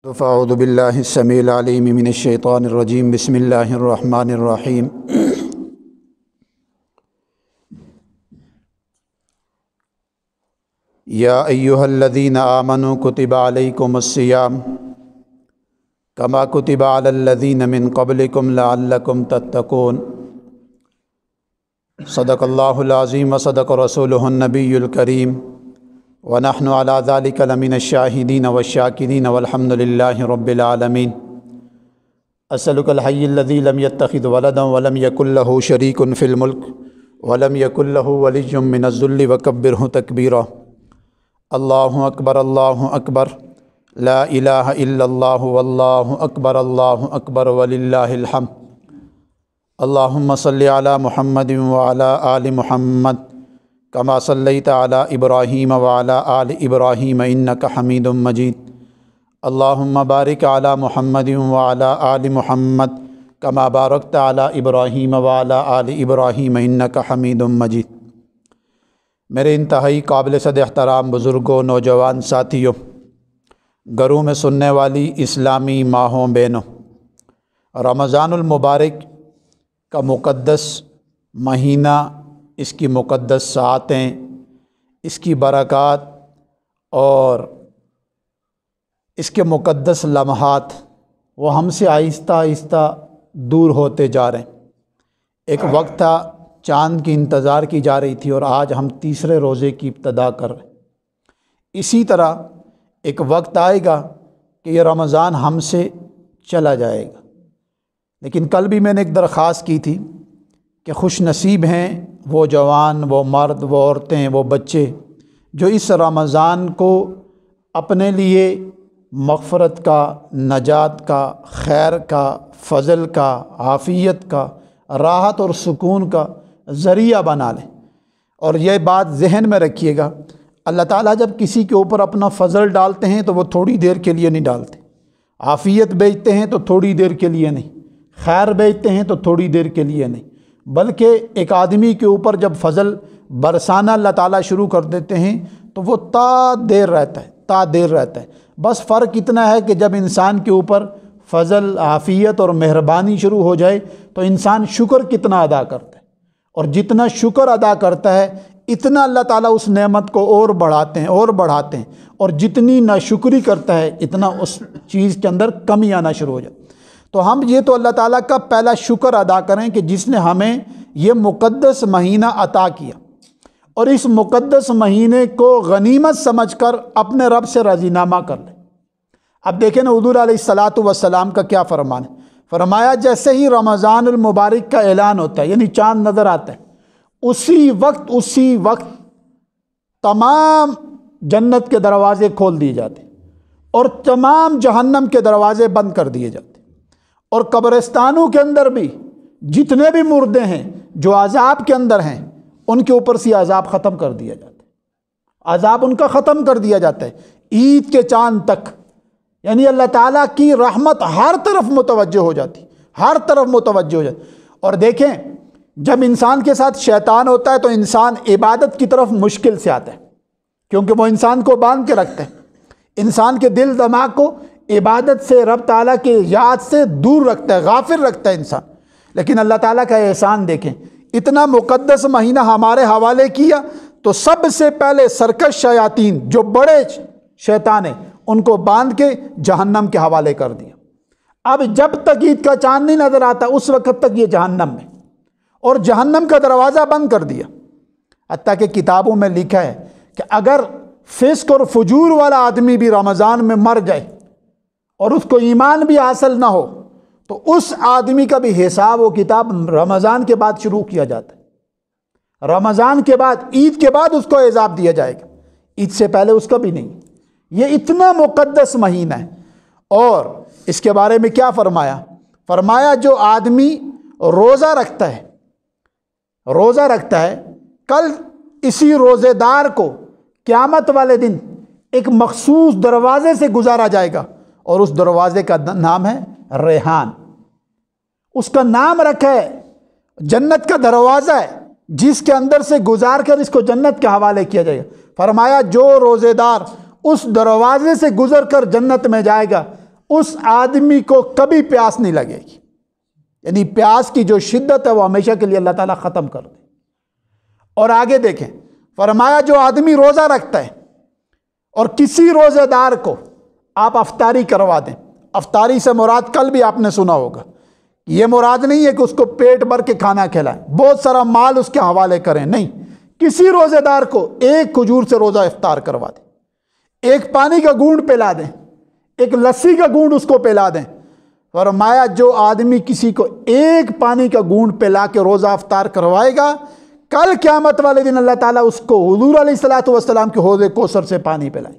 اعوذ باللہ السمیع العلیم من الشیطان الرجیم بسم اللہ الرحمن الرحیم یا ایہا الذین آمنوا کتب علیکم الصیام کما کتب علی الذین من قبلکم لعلکم تتقون صدق اللہ العظیم وصدق رسولہ النبی الکریم ونحن على ذلك لمن الشاہدین والشاکرین والحمد للہ رب العالمین اسألک الحی الذی لم يتخذ ولدا ولم یکن له شریک فی الملک ولم یکن له ولی من الذل وکبرہ تکبیرا اللہ اکبر لا الہ الا اللہ واللہ اکبر وللہ الحمد اللہم صلی علی محمد وعلی آل محمد کما صلیت علی ابراہیم وعلی آل ابراہیم انک حمید مجید اللہم بارک علی محمد وعلی آل محمد کما بارکت علی ابراہیم وعلی آل ابراہیم انک حمید مجید۔ میرے انتہائی قابل صد احترام بزرگوں، نوجوان ساتھیوں، گھروں میں سننے والی اسلامی ماہوں بہنوں، رمضان المبارک کا مقدس مہینہ، اس کی مقدس ساعتیں، اس کی برکات اور اس کے مقدس لمحات وہ ہم سے آہستہ آہستہ دور ہوتے جا رہے ہیں۔ ایک وقت تھا چاند کی انتظار کی جا رہی تھی اور آج ہم تیسرے روزے کی ابتدا کر رہے ہیں۔ اسی طرح ایک وقت آئے گا کہ یہ رمضان ہم سے چلا جائے گا، لیکن کل بھی میں نے ایک درخواست کی تھی کہ خوش نصیب ہیں وہ جوان، وہ مرد، وہ عورتیں، وہ بچے جو اس رمضان کو اپنے لیے مغفرت کا، نجات کا، خیر کا، فضل کا، عافیت کا، راحت اور سکون کا ذریعہ بنا لیں۔ اور یہ بات ذہن میں رکھیے گا، اللہ تعالیٰ جب کسی کے اوپر اپنا فضل ڈالتے ہیں تو وہ تھوڑی دیر کے لیے نہیں ڈالتے، عافیت بھیجتے ہیں تو تھوڑی دیر کے لیے نہیں، خیر بھیجتے ہیں تو تھوڑی دیر کے لیے نہیں، بلکہ ایک آدمی کے اوپر جب فضل برسانا اللہ تعالیٰ شروع کر دیتے ہیں تو وہ تا دیر رہتا ہے۔ بس فرق اتنا ہے کہ جب انسان کے اوپر فضل، عافیت اور مہربانی شروع ہو جائے تو انسان شکر کتنا ادا کرتا ہے، اور جتنا شکر ادا کرتا ہے اتنا اللہ تعالیٰ اس نعمت کو اور بڑھاتے ہیں، اور جتنی ناشکری کرتا ہے اتنا اس چیز کے اندر کمی آنا شروع ہو جاتی ہے۔ تو ہم یہ تو اللہ تعالیٰ کا پہلا شکر ادا کریں کہ جس نے ہمیں یہ مقدس مہینہ عطا کیا، اور اس مقدس مہینے کو غنیمت سمجھ کر اپنے رب سے راضی نامہ کر لیں۔ اب دیکھیں نا حضور علیہ الصلاۃ والسلام کا کیا فرمان ہے۔ فرمایا جیسے ہی رمضان المبارک کا اعلان ہوتا ہے، یعنی چاند نظر آتا ہے، اسی وقت تمام جنت کے دروازے کھول دیے جاتے ہیں اور تمام جہنم کے دروازے بند کر دیے جاتے ہیں، اور قبرستانوں کے اندر بھی جتنے بھی مردے ہیں جو عذاب کے اندر ہیں ان کے اوپر سے عذاب ختم کر دیا جاتا ہے، عذاب ان کا ختم کر دیا جاتا ہے عید کے چاند تک۔ یعنی اللہ تعالیٰ کی رحمت ہر طرف متوجہ ہو جاتی، اور دیکھیں جب انسان کے ساتھ شیطان ہوتا ہے تو انسان عبادت کی طرف مشکل سے آتا ہے، کیونکہ وہ انسان کو باندھ کے رکھتا ہے، انسان کے دل دماغ کو عبادت سے، رب تعالیٰ کی یاد سے دور رکھتا ہے، غافل رکھتا ہے انسان۔ لیکن اللہ تعالیٰ کا احسان دیکھیں، اتنا مقدس مہینہ ہمارے حوالے کیا تو سب سے پہلے سرکش شیاطین جو بڑے شیطان ہیں ان کو باندھ کے جہنم کے حوالے کر دیا۔ اب جب تک عید کا چاند نہیں نظر آتا اس وقت تک یہ جہنم میں، اور جہنم کا دروازہ بند کر دیا۔ حتیٰ کہ کتابوں میں لکھا ہے کہ اگر فسق اور فجور والا آدمی بھی رمضان میں مر جائے اور اس کو ایمان بھی حاصل نہ ہو تو اس آدمی کا بھی حساب و کتاب رمضان کے بعد شروع کیا جاتا ہے۔ رمضان کے بعد، عید کے بعد اس کو عذاب دیا جائے گا، عید سے پہلے اس کا بھی نہیں۔ یہ اتنا مقدس مہینہ ہے۔ اور اس کے بارے میں کیا فرمایا جو آدمی روزہ رکھتا ہے کل اسی روزے دار کو قیامت والے دن ایک مخصوص دروازے سے گزارا جائے گا، اور اس دروازے کا نام ہے ریحان۔ اس کا نام رکھا ہے، جنت کا دروازہ ہے جس کے اندر سے گزار کر اس کو جنت کے حوالے کیا جائے گا۔ فرمایا جو روزے دار اس دروازے سے گزر کر جنت میں جائے گا اس آدمی کو کبھی پیاس نہیں لگے گی، یعنی پیاس کی جو شدت ہے وہ ہمیشہ کے لیے اللہ تعالیٰ ختم کر دے۔ اور آگے دیکھیں، فرمایا جو آدمی روزہ رکھتا ہے اور کسی روزہ دار کو آپ افطاری کروا دیں، افطاری سے مراد کل بھی آپ نے سنا ہوگا، یہ مراد نہیں ہے کہ اس کو پیٹ بھر کے کھانا کھلائیں، بہت سارا مال اس کے حوالے کریں، نہیں، کسی روزے دار کو ایک کھجور سے روزہ افطار کروا دیں، ایک پانی کا گھونٹ پلا دیں، ایک لسی کا گھونٹ اس کو پلا دیں۔ فرمایا جو آدمی کسی کو ایک پانی کا گھونٹ پلا کے روزہ افطار کروائے گا، کل قیامت والے دن اللہ تعالیٰ اس کو حضور علیہ الصلوۃ والسلام کے حوض کوثر سے پانی پلائیں،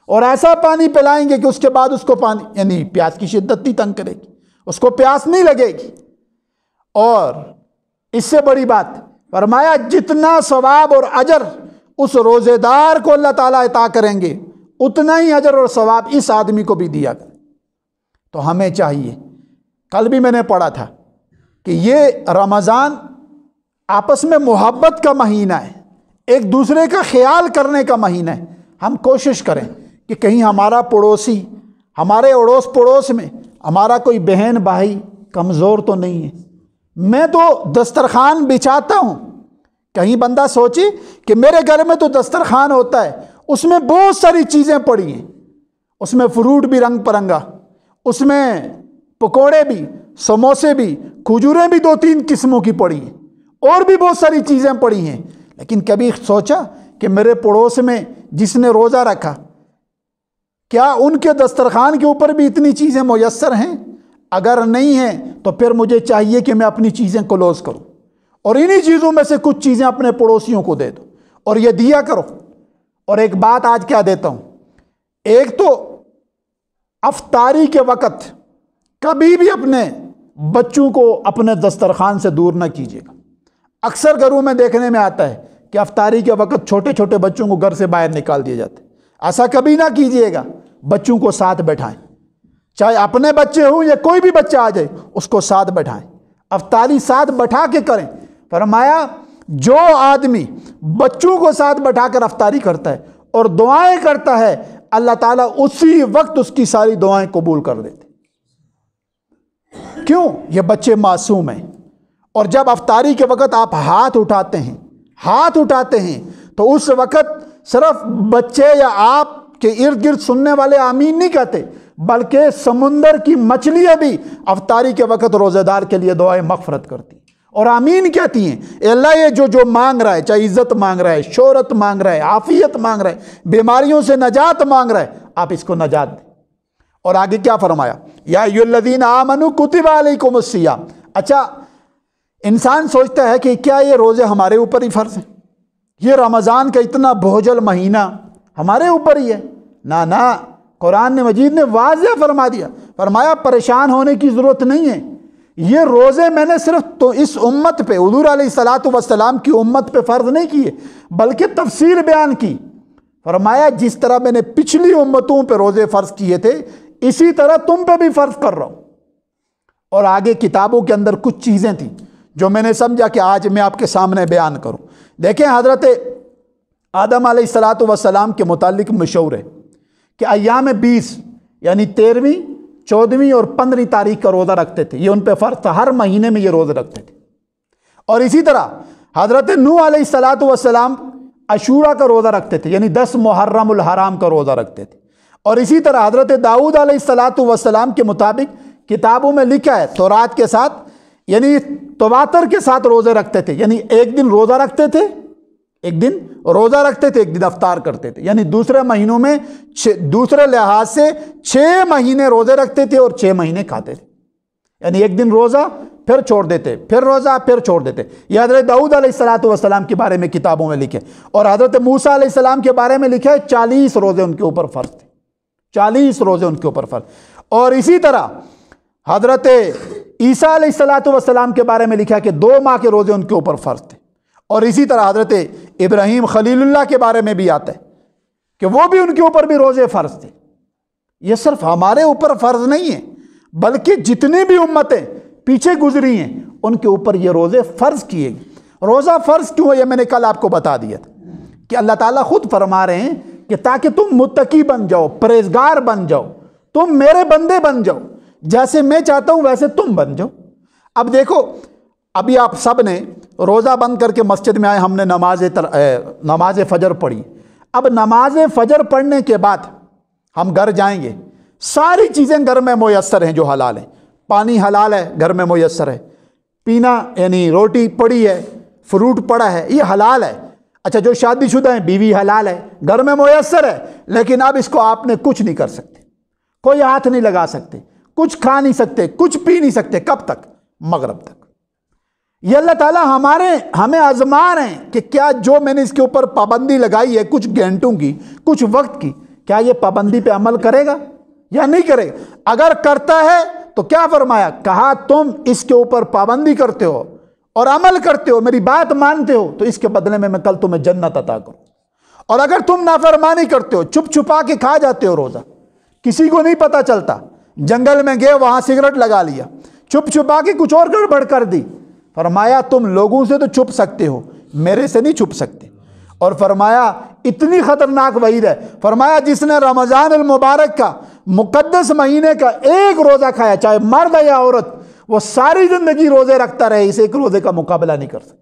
اور ایسا پانی پلائیں گے کہ اس کے بعد اس کو پانی، یعنی پیاس کی شدت نہیں تنگ کرے گی، اس کو پیاس نہیں لگے گی۔ اور اس سے بڑی بات فرمایا جتنا ثواب اور اجر اس روزے دار کو اللہ تعالیٰ عطا کریں گے، اتنا ہی اجر اور ثواب اس آدمی کو بھی دیا کریں۔ تو ہمیں چاہیے، کل بھی میں نے پڑھا تھا کہ یہ رمضان آپس میں محبت کا مہینہ ہے، ایک دوسرے کا خیال کرنے کا مہینہ ہے۔ ہم کوشش کریں کہ کہیں ہمارا پڑوسی، ہمارے اڑوس پڑوس میں ہمارا کوئی بہن بھائی کمزور تو نہیں ہے۔ میں تو دسترخوان بچھاتا ہوں، کہیں بندہ سوچے کہ میرے گھر میں تو دسترخوان ہوتا ہے، اس میں بہت ساری چیزیں پڑی ہیں، اس میں فروٹ بھی رنگ پرنگا، اس میں پکوڑے بھی، سموسے بھی، کھجوریں بھی 2-3 قسموں کی پڑی ہیں، اور بھی بہت ساری چیزیں پڑی ہیں، لیکن کبھی سوچا کہ میرے پڑوس میں جس نے روزہ رکھا، کیا ان کے دسترخوان کے اوپر بھی اتنی چیزیں میسر ہیں؟ اگر نہیں ہیں تو پھر مجھے چاہیے کہ میں اپنی چیزیں کلوز کروں، اور انہی چیزوں میں سے کچھ چیزیں اپنے پڑوسیوں کو دے دو، اور یہ دیا کرو۔ اور ایک بات آج کیا دیتا ہوں، ایک تو افطاری کے وقت کبھی بھی اپنے بچوں کو اپنے دسترخوان سے دور نہ کیجیے گا۔ اکثر گھروں میں دیکھنے میں آتا ہے کہ افطاری کے وقت چھوٹے چھوٹے بچوں کو گھر سے باہر نکال دیے جاتے ہیں۔ ایسا کبھی نہ کیجیے گا، بچوں کو ساتھ بیٹھائیں، چاہے اپنے بچے ہوں یا کوئی بھی بچہ آ جائے اس کو ساتھ بیٹھائیں، افطاری ساتھ بٹھا کے کریں۔ فرمایا جو آدمی بچوں کو ساتھ بٹھا کر افطاری کرتا ہے اور دعائیں کرتا ہے، اللہ تعالیٰ اسی وقت اس کی ساری دعائیں قبول کر دیتے۔ کیوں؟ یہ بچے معصوم ہیں، اور جب افطاری کے وقت آپ ہاتھ اٹھاتے ہیں تو اس وقت صرف بچے یا آپ کے ارد گرد سننے والے آمین نہیں کہتے، بلکہ سمندر کی مچھلیاں بھی افطاری کے وقت روزہ دار کے لیے دعائیں مغفرت کرتی اور آمین کہتی ہیں۔ اے اللہ، یہ جو مانگ رہا ہے، چاہے عزت مانگ رہا ہے، شہرت مانگ رہا ہے، عافیت مانگ رہا ہے، بیماریوں سے نجات مانگ رہا ہے، آپ اس کو نجات دیں۔ اور آگے کیا فرمایا؟ یا ایھا الذین آمنوا کتب علیکم الصیام۔ اچھا، انسان سوچتا ہے کہ کیا یہ روزے ہمارے اوپر ہی فرض ہیں؟ یہ رمضان کا اتنا بہجل مہینہ ہمارے اوپر ہی ہے؟ نہ، قرآن مجید نے واضح فرما دیا، فرمایا پریشان ہونے کی ضرورت نہیں ہے، یہ روزے میں نے صرف تو اس امت پہ، حضور علیہ الصلوۃ والسلام کی امت پہ فرض نہیں کیے، بلکہ تفصیل بیان کی۔ فرمایا جس طرح میں نے پچھلی امتوں پہ روزے فرض کیے تھے، اسی طرح تم پہ بھی فرض کر رہا ہوں۔ اور آگے کتابوں کے اندر کچھ چیزیں تھیں جو میں نے سمجھا کہ آج میں آپ کے سامنے بیان کروں۔ دیکھیں، حضرت آدم علیہ الصلوۃ والسلام کے متعلق مشہور ہے کہ ایام 20 یعنی 13ویں، 14ویں اور 15ویں تاریخ کا روزہ رکھتے تھے، یہ ان پہ فرض تھا، ہر مہینے میں یہ روزہ رکھتے تھے۔ اور اسی طرح حضرت نوح علیہ الصلوۃ والسلام عاشوراء کا روزہ رکھتے تھے، یعنی 10 محرم الحرام کا روزہ رکھتے تھے۔ اور اسی طرح حضرت داؤد علیہ الصلوۃ والسلام کے مطابق کتابوں میں لکھا ہے، تورات کے ساتھ یعنی تواتر کے ساتھ روزے رکھتے تھے، یعنی ایک دن روزہ رکھتے تھے، ایک دن افطار کرتے تھے، یعنی دوسرے مہینوں میں دوسرے لحاظ سے 6 مہینے روزے رکھتے تھے اور 6 مہینے کھاتے تھے، یعنی ایک دن روزہ پھر چھوڑ دیتے، پھر روزہ پھر چھوڑ دیتے۔ یہ حضرت داؤد علیہ الصلوۃ والسلام کے بارے میں کتابوں میں لکھے، اور حضرت موسیٰ علیہ السلام کے بارے میں لکھا ہے 40 روزے ان کے اوپر فرض تھے، 40 روزے ان کے اوپر فرض۔ اور اسی طرح حضرت عیسیٰ علیہ الصلوۃ والسلام کے بارے میں لکھا کہ 2 ماہ کے روزے ان کے اوپر فرض تھے۔ اور اسی طرح حضرت ابراہیم خلیل اللہ کے بارے میں بھی آتا ہے کہ وہ بھی ان کے اوپر بھی روزے فرض تھے۔ یہ صرف ہمارے اوپر فرض نہیں ہے، بلکہ جتنی بھی امتیں پیچھے گزری ہیں ان کے اوپر یہ روزے فرض کیے گئے۔ روزہ فرض کیوں ہے یہ میں نے کل آپ کو بتا دیا تھا کہ اللہ تعالیٰ خود فرما رہے ہیں کہ تاکہ تم متقی بن جاؤ، پرہیزگار بن جاؤ، تم میرے بندے بن جاؤ، جیسے میں چاہتا ہوں ویسے تم بن جاؤ۔ اب دیکھو، ابھی آپ سب نے روزہ بند کر کے مسجد میں آئے، ہم نے نماز فجر پڑھی۔ اب نماز فجر پڑھنے کے بعد ہم گھر جائیں گے، ساری چیزیں گھر میں میسر ہیں جو حلال ہیں، پانی حلال ہے گھر میں میسر ہے، پینا یعنی روٹی پڑی ہے، فروٹ پڑا ہے، یہ حلال ہے۔ اچھا جو شادی شدہ ہیں بیوی حلال ہے، گھر میں میسر ہے، لیکن اب اس کو آپ نے کچھ نہیں کر سکتے، کوئی ہاتھ نہیں لگا سکتے، کچھ کھا نہیں سکتے، کچھ پی نہیں سکتے۔ کب تک؟ مغرب تک۔ یہ اللہ تعالیٰ ہمیں آزما رہے ہیں کہ کیا جو میں نے اس کے اوپر پابندی لگائی ہے کچھ گھنٹوں کی، کچھ وقت کی، کیا یہ پابندی پہ عمل کرے گا یا نہیں کرے گا؟ اگر کرتا ہے تو کیا فرمایا؟ کہا تم اس کے اوپر پابندی کرتے ہو اور عمل کرتے ہو، میری بات مانتے ہو، تو اس کے بدلے میں کل تمہیں جنت عطا کروں۔ اور اگر تم نافرمانی کرتے ہو، چھپ چھپا کے کھا جاتے ہو روزہ، کسی کو نہیں پتا چلتا، جنگل میں گئے وہاں سگریٹ لگا لیا، چھپ چھپا کے کچھ اور گڑبڑ کر دی، فرمایا تم لوگوں سے تو چھپ سکتے ہو، میرے سے نہیں چھپ سکتے۔ اور فرمایا اتنی خطرناک وعید ہے، فرمایا جس نے رمضان المبارک کا مقدس مہینے کا ایک روزہ کھایا، چاہے مرد ہے یا عورت، وہ ساری زندگی روزے رکھتا رہے، اس ایک روزے کا مقابلہ نہیں کر سکتا۔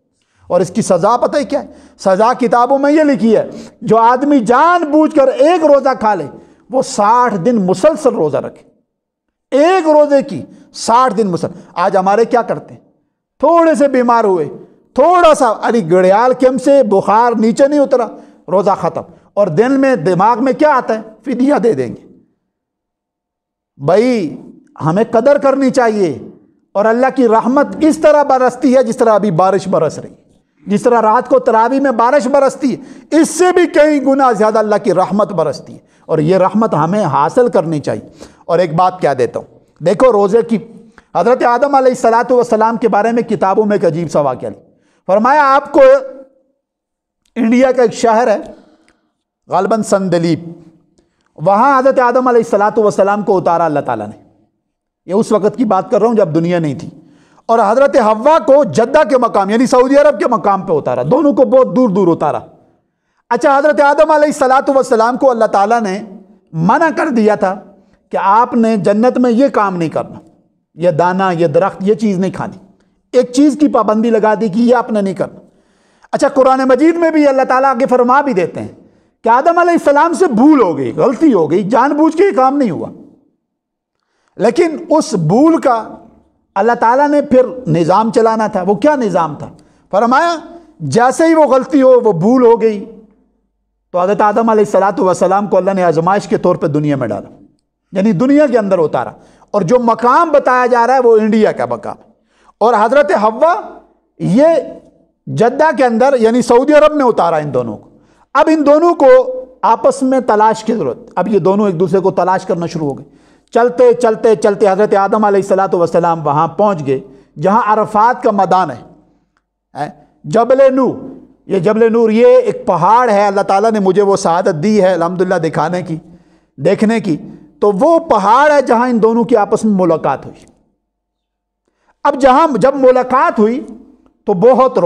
اور اس کی سزا پتہ ہے کیا ہے؟ سزا کتابوں میں یہ لکھی ہے، جو آدمی جان بوجھ کر ایک روزہ کھا لے وہ 60 دن مسلسل روزہ رکھے، ایک روزے کی 60 دن مسلسل۔ آج ہمارے کیا کرتے ہیں؟ تھوڑے سے بیمار ہوئے، تھوڑا سا گڑیال کے ہم سے بخار نیچے نہیں اترا، روزہ ختم، اور دل میں دماغ میں کیا آتا ہے؟ فدیہ دے دیں گے۔ بھائی ہمیں قدر کرنی چاہیے، اور اللہ کی رحمت اس طرح برستی ہے جس طرح ابھی بارش برس رہی، جس طرح رات کو تراویح میں بارش برستی ہے، اس سے بھی کئی گنا زیادہ اللہ کی رحمت برستی ہے، اور یہ رحمت ہمیں حاصل کرنی چاہیے۔ اور ایک بات کیا دیتا ہوں، دیکھو روزے کی، حضرت آدم علیہ السلام کے بارے میں کتابوں میں ایک عجیب سا واقعہ ہے۔ فرمایا آپ کو انڈیا کا ایک شہر ہے غالباً سندلیپ، وہاں حضرت آدم علیہ السلام کو اتارا اللہ تعالیٰ نے، یہ اس وقت کی بات کر رہا ہوں جب دنیا نہیں تھی، اور حضرت حوا کو جدہ کے مقام یعنی سعودی عرب کے مقام پہ اتارا، دونوں کو بہت دور دور اتارا۔ اچھا حضرت آدم علیہ السلام کو اللہ تعالیٰ نے منع کر دیا تھا کہ آپ نے جنت میں یہ کام نہیں کرنا، یہ دانا، یہ درخت، یہ چیز نہیں کھانی، ایک چیز کی پابندی لگا دی کہ یہ آپ نے نہیں کرنا۔ اچھا قرآن مجید میں بھی اللہ تعالیٰ آگے فرما بھی دیتے ہیں کہ آدم علیہ السلام سے بھول ہو گئی، غلطی ہو گئی، جان بوجھ کے یہ کام نہیں ہوا، لیکن اس بھول کا اللہ تعالیٰ نے پھر نظام چلانا تھا۔ وہ کیا نظام تھا؟ فرمایا جیسے ہی وہ غلطی ہو، وہ بھول ہو گئی، تو حضرت آدم علیہ السلام کو اللہ نے آزمائش کے طور پہ دنیا میں ڈالا، یعنی دنیا کے اندر اتارا، اور جو مقام بتایا جا رہا ہے وہ انڈیا کا مقام، اور حضرت حوا یہ جدہ کے اندر یعنی سعودی عرب میں اتارا ان دونوں کو۔ اب ان دونوں کو آپس میں تلاش کی ضرورت، اب یہ دونوں ایک دوسرے کو تلاش کرنا شروع ہو گئے، چلتے چلتے چلتے حضرت آدم علیہ السلام وہاں پہنچ گئے جہاں عرفات کا میدان ہے، جبل نور۔ یہ جبل نور یہ ایک پہاڑ ہے، اللہ تعالیٰ نے مجھے وہ سعادت دی ہے الحمدللہ دکھانے کی، دیکھنے کی، تو وہ پہاڑ ہے جہاں ان دونوں کی آپس میں ملاقات ہوئی۔ اب جب ملاقات ہوئی تو بہت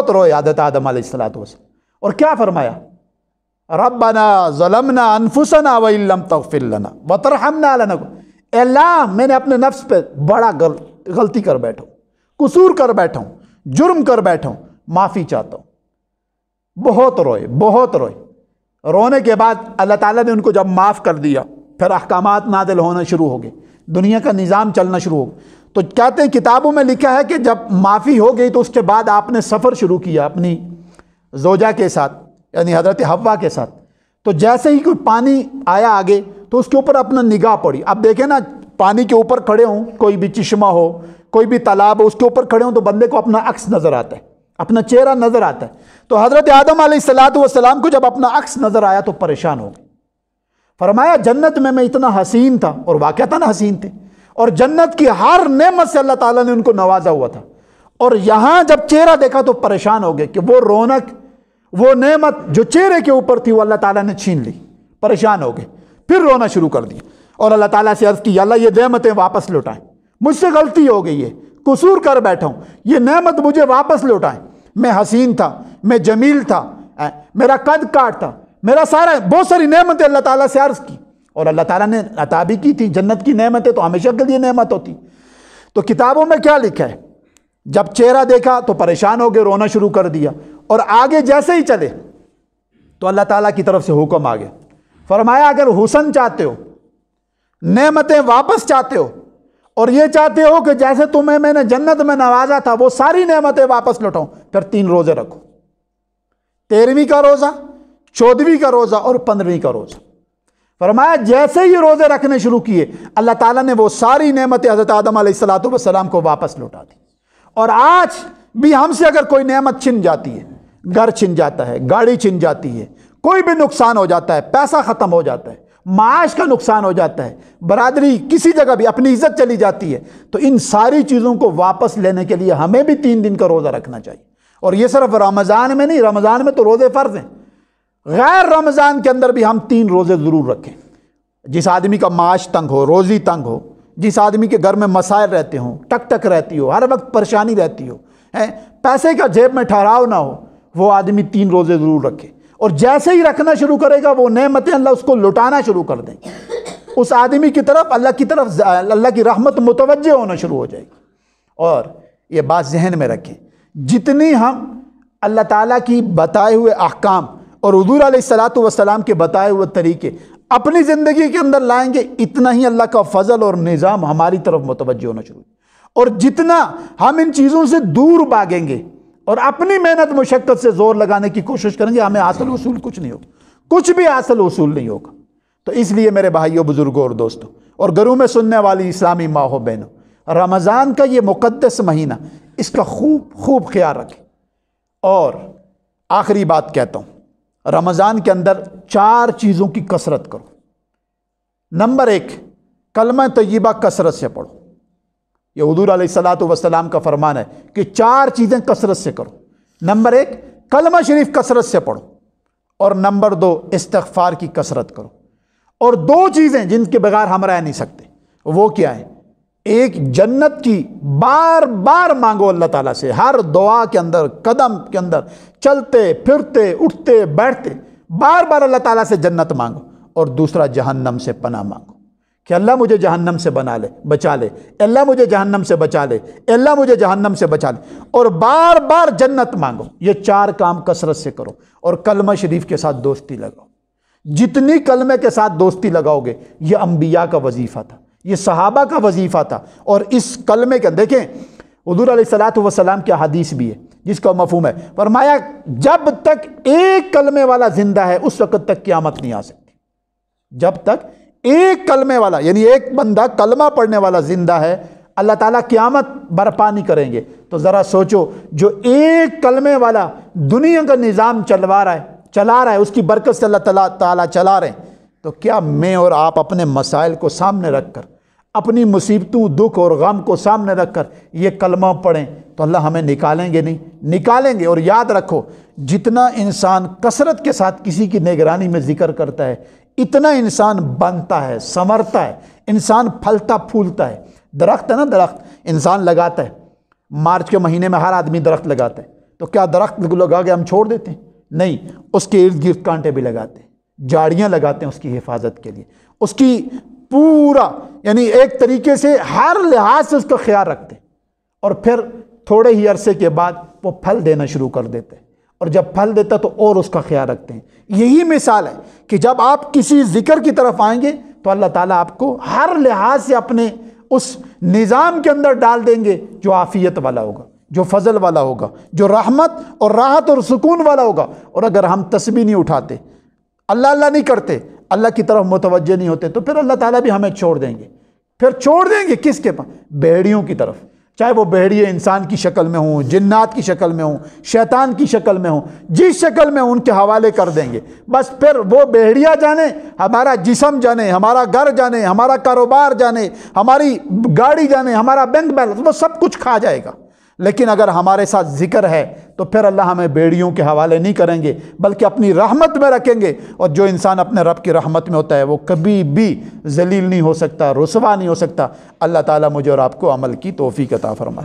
روئے حضرت آدم علیہ السلام، اور کیا فرمایا؟ ربنا ظلمنا انفسنا وان لم تغفر لنا وترحمنا لنکن، اے اللہ میں نے اپنے نفس پہ بڑا غلطی کر بیٹھا ہوں، قصور کر بیٹھا ہوں، جرم کر بیٹھا ہوں، معافی چاہتا ہوں۔ بہت روئے، رونے کے بعد اللہ تعالیٰ نے ان کو جب معاف کر دیا، پھر احکامات نازل ہونا شروع ہو گئے، دنیا کا نظام چلنا شروع ہو گیا۔ تو کہتے ہیں کتابوں میں لکھا ہے کہ جب معافی ہو گئی تو اس کے بعد آپ نے سفر شروع کیا اپنی زوجہ کے ساتھ یعنی حضرت حوا کے ساتھ، تو جیسے ہی کوئی پانی آیا آگے تو اس کے اوپر اپنا نگاہ پڑی۔ اب دیکھیں نا، پانی کے اوپر کھڑے ہوں، کوئی بھی چشمہ ہو، کوئی بھی تالاب ہو، اس کے اوپر کھڑے ہوں تو بندے کو اپنا عکس نظر آتا ہے، اپنا چہرہ نظر آتا ہے۔ تو حضرت آدم علیہ السلام کو جب اپنا عکس نظر آیا تو پریشان ہو گئے۔ فرمایا جنت میں اتنا حسین تھا، اور واقعتاً حسین تھے، اور جنت کی ہر نعمت سے اللہ تعالیٰ نے ان کو نوازا ہوا تھا، اور یہاں جب چہرہ دیکھا تو پریشان ہو گئے کہ وہ رونق، وہ نعمت جو چہرے کے اوپر تھی وہ اللہ تعالیٰ نے چھین لی، پریشان ہو گئے، پھر رونا شروع کر دیا، اور اللہ تعالیٰ سے عرض کی، یا اللہ یہ نعمتیں واپس لوٹائیں، مجھ سے غلطی ہو گئی ہے، قصور کر بیٹھا ہوں، یہ نعمت مجھے واپس لوٹائیں، میں حسین تھا، میں جمیل تھا، میرا قد کاٹ تھا، میرا سارا بہت ساری نعمتیں اللہ تعالیٰ سے عرض کی، اور اللہ تعالیٰ نے عطا بھی کی تھی. جنت کی نعمتیں تو ہمیشہ کے لیے نعمت ہوتی. تو کتابوں میں کیا لکھا ہے؟ جب چہرہ دیکھا تو پریشان ہو گئے, رونا شروع کر دیا, اور آگے جیسے ہی چلے تو اللہ تعالیٰ کی طرف سے حکم آ گیا. فرمایا اگر حسن چاہتے ہو, نعمتیں واپس چاہتے ہو, اور یہ چاہتے ہو کہ جیسے تمہیں میں نے جنت میں نوازا تھا وہ ساری نعمتیں واپس لوٹاؤں, پھر 3 روزے رکھو. 13ویں کا روزہ, 14ویں کا روزہ اور 15ویں کا روزہ. فرمایا جیسے ہی روزے رکھنے شروع کیے اللہ تعالیٰ نے وہ ساری نعمتیں حضرت آدم علیہ السلام کو واپس لوٹا دی. اور آج بھی ہم سے اگر کوئی نعمت چھن جاتی ہے, گھر چھن جاتا ہے, گاڑی چھن جاتی ہے, کوئی بھی نقصان ہو جاتا ہے, پیسہ ختم ہو جاتا ہے, معاش کا نقصان ہو جاتا ہے, برادری کسی جگہ بھی اپنی عزت چلی جاتی ہے, تو ان ساری چیزوں کو واپس لینے کے لیے ہمیں بھی 3 دن کا روزہ رکھنا چاہیے. اور یہ صرف رمضان میں نہیں, رمضان میں تو روزے فرض ہیں, غیر رمضان کے اندر بھی ہم 3 روزے ضرور رکھیں. جس آدمی کا معاش تنگ ہو, روزی تنگ ہو, جس آدمی کے گھر میں مسائل رہتے ہوں, ٹک ٹک رہتی ہو, ہر وقت پریشانی رہتی ہو, پیسے کا جیب میں ٹھہراؤ نہ ہو, وہ آدمی 3 روزے ضرور رکھے. اور جیسے ہی رکھنا شروع کرے گا وہ نعمتیں اللہ اس کو لٹانا شروع کر دیں گے. اس آدمی کی طرف اللہ کی رحمت متوجہ ہونا شروع ہو جائے گی. اور یہ بات ذہن میں رکھیں, جتنی ہم اللہ تعالیٰ کی بتائے ہوئے احکام اور حضور علیہ السلام کے بتائے ہوئے طریقے اپنی زندگی کے اندر لائیں گے, اتنا ہی اللہ کا فضل اور نظام ہماری طرف متوجہ ہونا شروع. اور جتنا ہم ان چیزوں سے دور بھاگیں گے اور اپنی محنت مشقت سے زور لگانے کی کوشش کریں گے, ہمیں حاصل حصول کچھ نہیں ہوگا, کچھ بھی حاصل حصول نہیں ہوگا. تو اس لیے میرے بھائیوں, بزرگوں اور دوستوں اور گھروں میں سننے والی اسلامی ماں و بہنوں, رمضان کا یہ مقدس مہینہ, اس کا خوب خیال رکھیں. اور آخری بات کہتا ہوں, رمضان کے اندر 4 چیزوں کی کثرت کرو. نمبر 1, کلمہ طیبہ کثرت سے پڑھو. یہ حضور علیہ السلام کا فرمان ہے کہ 4 چیزیں کثرت سے کرو. نمبر 1, کلمہ شریف کثرت سے پڑھو. اور نمبر 2, استغفار کی کثرت کرو. اور 2 چیزیں جن کے بغیر ہم رہ نہیں سکتے, وہ کیا ہے؟ ایک, جنت کی بار بار مانگو اللہ تعالیٰ سے, ہر دعا کے اندر, قدم کے اندر, چلتے پھرتے اٹھتے بیٹھتے بار بار اللہ تعالیٰ سے جنت مانگو. اور دوسرا, جہنم سے پناہ مانگو کہ اللہ مجھے جہنم سے بچا لے, اللہ مجھے جہنم سے بچا لے, اللہ مجھے جہنم سے بچا لے. اور بار بار جنت مانگو. یہ 4 کام کثرت سے کرو. اور کلمہ شریف کے ساتھ دوستی لگاؤ. جتنی کلمے کے ساتھ دوستی لگاؤ گے, یہ انبیاء کا وظیفہ تھا, یہ صحابہ کا وظیفہ تھا. اور اس کلمے کے دیکھیں, حضور علیہ السلام کی حدیث بھی ہے جس کا مفہوم ہے, فرمایا جب تک ایک کلمے والا زندہ ہے اس وقت تک قیامت نہیں آ سکتی. جب تک ایک کلمے والا, یعنی ایک بندہ کلمہ پڑھنے والا زندہ ہے, اللہ تعالیٰ قیامت برپا نہیں کریں گے. تو ذرا سوچو, جو ایک کلمے والا دنیا کا نظام چلا رہا ہے, اس کی برکت سے اللہ تعالیٰ چلا رہے ہیں, تو کیا میں اور آپ اپنے مسائل کو سامنے رکھ کر, اپنی مصیبتوں, دکھ اور غم کو سامنے رکھ کر یہ کلمہ پڑھیں تو اللہ ہمیں نکالیں گے؟ نہیں نکالیں گے. اور یاد رکھو, جتنا انسان کثرت کے ساتھ کسی کی نگرانی میں ذکر کرتا ہے, اتنا انسان بنتا ہے, سنورتا ہے, انسان پھلتا پھولتا ہے. درخت ہے نا, درخت انسان لگاتا ہے, مارچ کے مہینے میں ہر آدمی درخت لگاتا ہے, تو کیا درخت لگا کے ہم چھوڑ دیتے ہیں؟ نہیں, اس کے ارد گرد کانٹے بھی لگاتے ہیں, جاڑیاں لگاتے ہیں اس کی حفاظت کے لیے, اس کی پورا یعنی ایک طریقے سے ہر لحاظ سے اس کا خیال رکھتے ہیں. اور پھر تھوڑے ہی عرصے کے بعد وہ پھل دینا شروع کر دیتے ہیں, اور جب پھل دیتا تو اور اس کا خیال رکھتے ہیں. یہی مثال ہے کہ جب آپ کسی ذکر کی طرف آئیں گے تو اللہ تعالیٰ آپ کو ہر لحاظ سے اپنے اس نظام کے اندر ڈال دیں گے جو عافیت والا ہوگا, جو فضل والا ہوگا, جو رحمت اور راحت اور سکون والا ہوگا. اور اگر ہم تسبیح نہیں اٹھاتے, اللہ نہیں کرتے, اللہ کی طرف متوجہ نہیں ہوتے, تو پھر اللہ تعالیٰ بھی ہمیں چھوڑ دیں گے. پھر چھوڑ دیں گے کس کے پاس؟ بھیڑیوں کی طرف. چاہے وہ بھیڑیے انسان کی شکل میں ہوں, جنات کی شکل میں ہوں, شیطان کی شکل میں ہوں, جس شکل میں ان کے حوالے کر دیں گے. بس پھر وہ بھیڑیا جانے, ہمارا جسم جانے, ہمارا گھر جانے, ہمارا کاروبار جانے, ہماری گاڑی جانے, ہمارا بینک بیلنس, وہ سب کچھ کھا جائے گا. لیکن اگر ہمارے ساتھ ذکر ہے تو پھر اللہ ہمیں بیڑیوں کے حوالے نہیں کریں گے, بلکہ اپنی رحمت میں رکھیں گے. اور جو انسان اپنے رب کی رحمت میں ہوتا ہے وہ کبھی بھی ذلیل نہیں ہو سکتا, رسوا نہیں ہو سکتا. اللہ تعالیٰ مجھے اور آپ کو عمل کی توفیق عطا فرمائے.